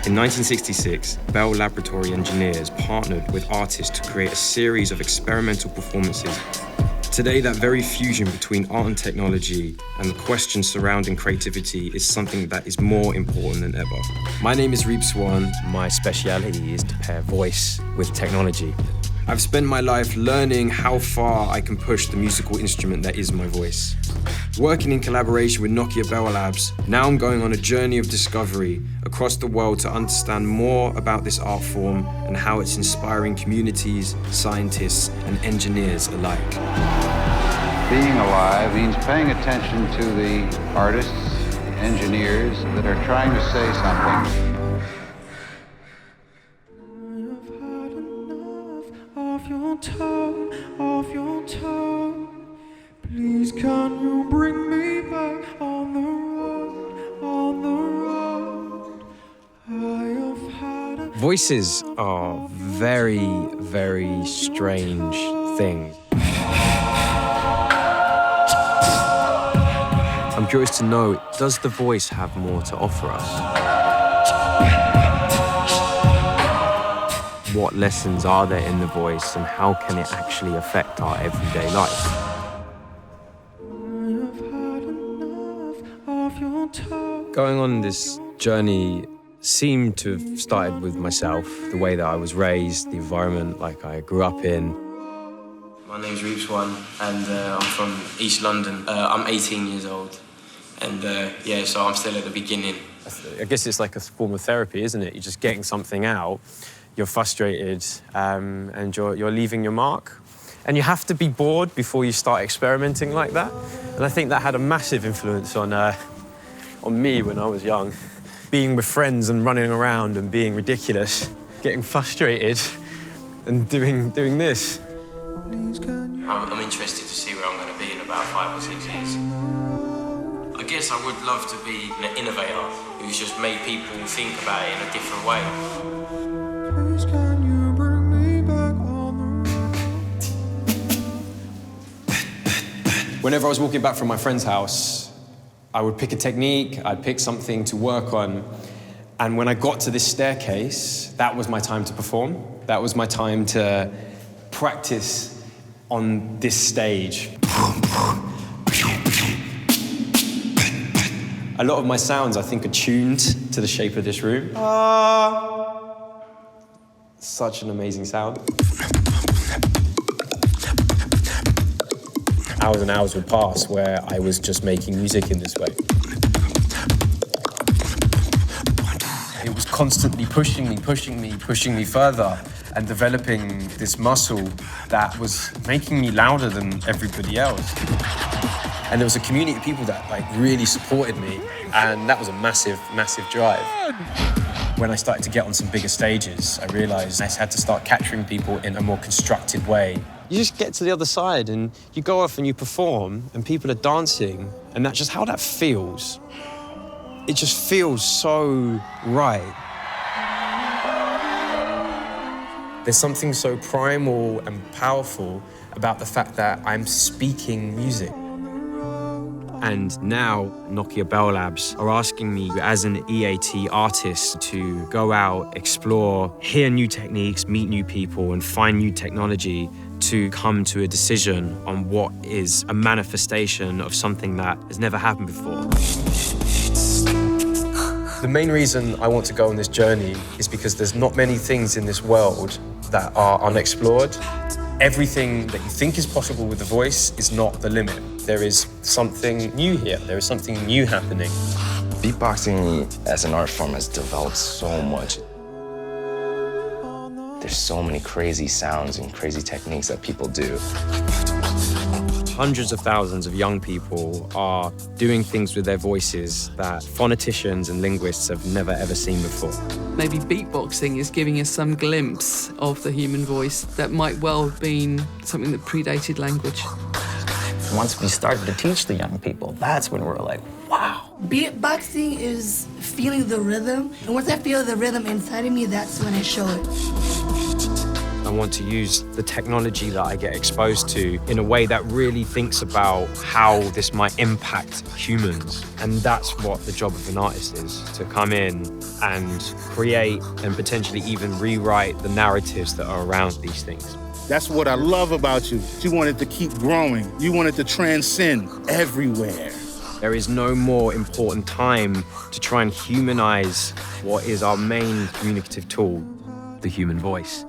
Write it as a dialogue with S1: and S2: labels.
S1: In 1966, Bell Laboratory engineers partnered with artists to create a series of experimental performances. Today, that very fusion between art and technology and the questions surrounding creativity is something that is more important than ever. My name is Reeps One. My speciality is to pair voice with technology. I've spent my life learning how far I can push the musical instrument that is my voice. Working in collaboration with Nokia Bell Labs, now I'm going on a journey of discovery across the world to understand more about this art form and how it's inspiring communities, scientists, and engineers alike.
S2: Being alive means paying attention to the artists, engineers that are trying to say something.
S3: Of your tongue, please can you bring me back on the road, I have had a...
S1: Voices are very, very strange things. I'm curious to know, does the voice have more to offer us? What lessons are there in the voice and how can it actually affect our everyday life? Going on this journey seemed to have started with myself, the way that I was raised, the environment like I grew up in.
S4: My name's Reeps One and I'm from East London. I'm 18 years old and so I'm still at the beginning.
S1: I guess it's like a form of therapy, isn't it? You're just getting something out. You're frustrated and you're leaving your mark. And you have to be bored before you start experimenting like that. And I think that had a massive influence on me when I was young. Being with friends and running around and being ridiculous, getting frustrated and doing this.
S4: I'm interested to see where I'm going to be in about 5 or 6 years. I guess I would love to be an innovator who's just made people think about it in a different way.
S3: Can you bring me back on the...
S1: Whenever I was walking back from my friend's house, I would pick a technique, I'd pick something to work on, and when I got to this staircase, that was my time to perform. That was my time to practice on this stage. A lot of my sounds, I think, are tuned to the shape of this room. Such an amazing sound. Hours and hours would pass where I was just making music in this way. It was constantly pushing me further and developing this muscle that was making me louder than everybody else. And there was a community of people that really supported me, and that was a massive, massive drive. When I started to get on some bigger stages, I realized I had to start capturing people in a more constructed way. You just get to the other side and you go off and you perform and people are dancing, and that's just how that feels. It just feels so right. There's something so primal and powerful about the fact that I'm speaking music. And now, Nokia Bell Labs are asking me as an EAT artist to go out, explore, hear new techniques, meet new people, and find new technology to come to a decision on what is a manifestation of something that has never happened before. The main reason I want to go on this journey is because there's not many things in this world that are unexplored. Everything that you think is possible with the voice is not the limit. There is something new here. There is something new happening.
S5: Beatboxing as an art form has developed so much. There's so many crazy sounds and crazy techniques that people do.
S1: Hundreds of thousands of young people are doing things with their voices that phoneticians and linguists have never ever seen before.
S6: Maybe beatboxing is giving us some glimpse of the human voice that might well have been something that predated language.
S7: Once we started to teach the young people, that's when we're like, wow.
S8: Beatboxing is feeling the rhythm, and once I feel the rhythm inside of me, that's when I show it.
S1: I want to use the technology that I get exposed to in a way that really thinks about how this might impact humans. And that's what the job of an artist is, to come in and create and potentially even rewrite the narratives that are around these things.
S9: That's what I love about you. You want it to keep growing. You want it to transcend everywhere.
S1: There is no more important time to try and humanize what is our main communicative tool, the human voice.